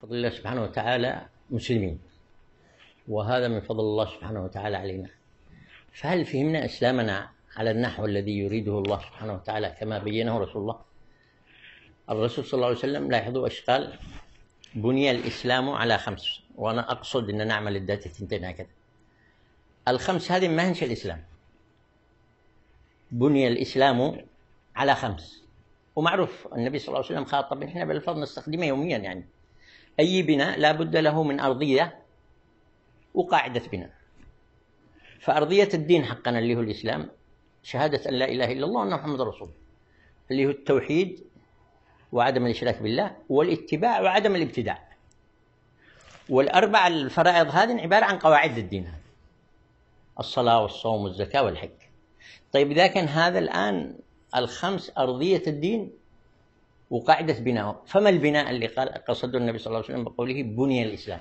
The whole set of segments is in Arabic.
بفضل الله سبحانه وتعالى مسلمين، وهذا من فضل الله سبحانه وتعالى علينا. فهل فهمنا إسلامنا على النحو الذي يريده الله سبحانه وتعالى كما بينه رسول الله؟ الرسول صلى الله عليه وسلم لا يحضر إشكال بني الإسلام على 5، وأنا أقصد أن نعمل الدات الثنتين هكذا. ال5 هذه ما هنش الإسلام. بني الإسلام على 5، ومعروف النبي صلى الله عليه وسلم خاطب إحنا بالفضل نستخدمه يوميا، يعني أي بناء لا بد له من أرضية وقاعدة بناء. فأرضية الدين حقنا اللي هو الإسلام، شهادة أن لا إله إلا الله وأن محمد رسول الله، اللي هو التوحيد وعدم الإشراك بالله والاتباع وعدم الابتداع. والأربع الفرائض هذه عبارة عن قواعد الدين، الصلاة والصوم والزكاة والحج. طيب إذا كان هذا الآن ال5 أرضية الدين وقاعدة بناء، فما البناء اللي قصده النبي صلى الله عليه وسلم بقوله بني الإسلام؟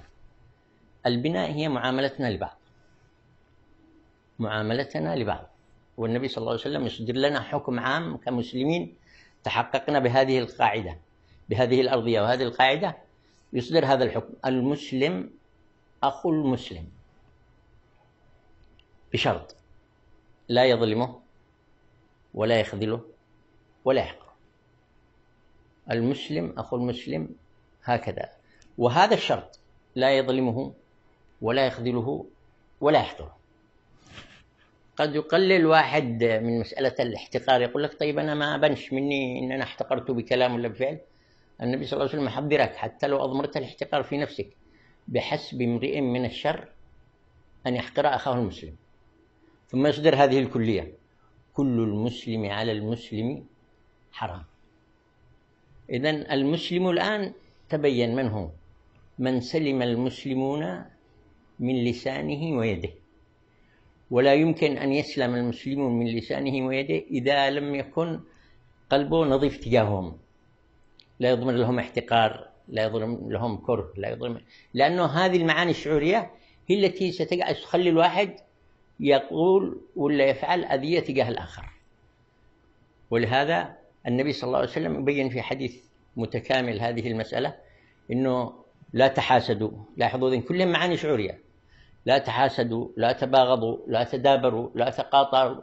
البناء هي معاملتنا لبعض، معاملتنا لبعض. والنبي صلى الله عليه وسلم يصدر لنا حكم عام كمسلمين تحققنا بهذه القاعدة، بهذه الأرضية وهذه القاعدة، يصدر هذا الحكم: المسلم أخو المسلم، بشرط لا يظلمه ولا يخذله ولا يحقره. المسلم أخو المسلم هكذا، وهذا الشرط لا يظلمه ولا يخذله ولا يحقره. قد يقلل واحد من مسألة الاحتقار، يقول لك طيب أنا ما بنش مني إن أنا احتقرته بكلام ولا بفعل. النبي صلى الله عليه وسلم حذرك حتى لو أضمرت الاحتقار في نفسك: بحسب امرئ من الشر أن يحقر أخاه المسلم. ثم يصدر هذه الكلية: كل المسلم على المسلم حرام. إذن المسلم الآن تبين من هو: من سلم المسلمون من لسانه ويده. ولا يمكن أن يسلم المسلمون من لسانه ويده إذا لم يكن قلبه نظيف تجاههم، لا يضمن لهم احتقار، لا يضمن لهم كره، لا يضمن، لأنه هذه المعاني الشعورية هي التي ستقعد تخلي الواحد يقول ولا يفعل أذية تجاه الآخر. ولهذا النبي صلى الله عليه وسلم يبين في حديث متكامل هذه المسألة: إنه لا تحاسدوا، لاحظوا ذين كلهم معاني شعورية: لا تحاسدوا، لا تباغضوا، لا تدابروا، لا تقاطعوا.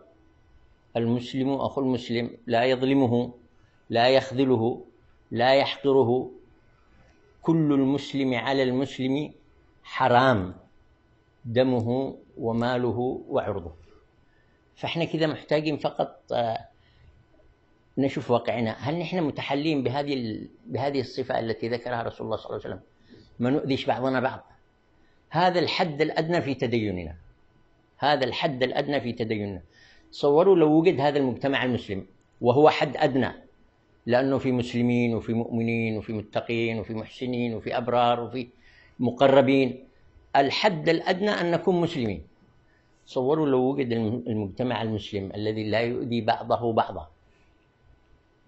المسلم أخو المسلم، لا يظلمه، لا يخذله، لا يحقره. كل المسلم على المسلم حرام، دمه وماله وعرضه. فإحنا كذا محتاجين فقط نشوف واقعنا، هل نحن متحلين بهذه الصفة التي ذكرها رسول الله صلى الله عليه وسلم؟ ما نؤذيش بعضنا بعض. هذا الحد الأدنى في تديننا، هذا الحد الأدنى في تديننا. تصوروا لو وجد هذا المجتمع المسلم، وهو حد أدنى، لأنه في مسلمين وفي مؤمنين وفي متقين وفي محسنين وفي أبرار وفي مقربين. الحد الأدنى أن نكون مسلمين. تصوروا لو وجد المجتمع المسلم الذي لا يؤذي بعضه بعضا،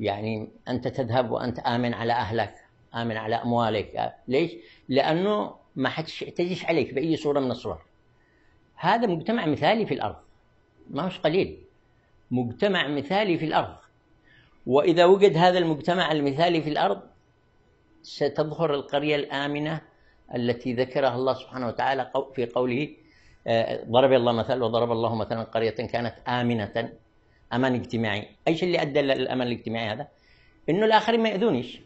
يعني أنت تذهب وأنت آمن على أهلك، آمن على أموالك. ليش؟ لأنه ما حدش يعتديش عليك بأي صورة من الصور. هذا مجتمع مثالي في الأرض، ما هوش قليل، مجتمع مثالي في الأرض. وإذا وجد هذا المجتمع المثالي في الأرض، ستظهر القرية الآمنة التي ذكرها الله سبحانه وتعالى في قوله: ضرب الله مثل، وضرب الله مثلا قرية كانت آمنة، أمان اجتماعي. أي شيء اللي أدى للأمان الاجتماعي هذا؟ إنه الآخرين ما يأذونيش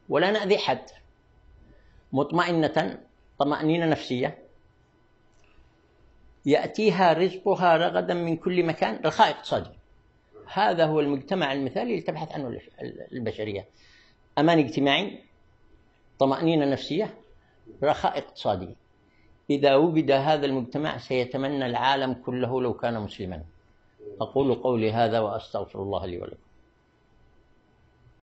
ولا نأذي حد، مطمئنة، طمأنينة نفسية، يأتيها رزقها رغدا من كل مكان، رخاء اقتصادي. هذا هو المجتمع المثالي اللي تبحث عنه البشرية: أمان اجتماعي، طمأنينة نفسية، رخاء اقتصادي. إذا وجد هذا المجتمع سيتمنى العالم كله لو كان مسلما. أقول قولي هذا وأستغفر الله لي ولكم.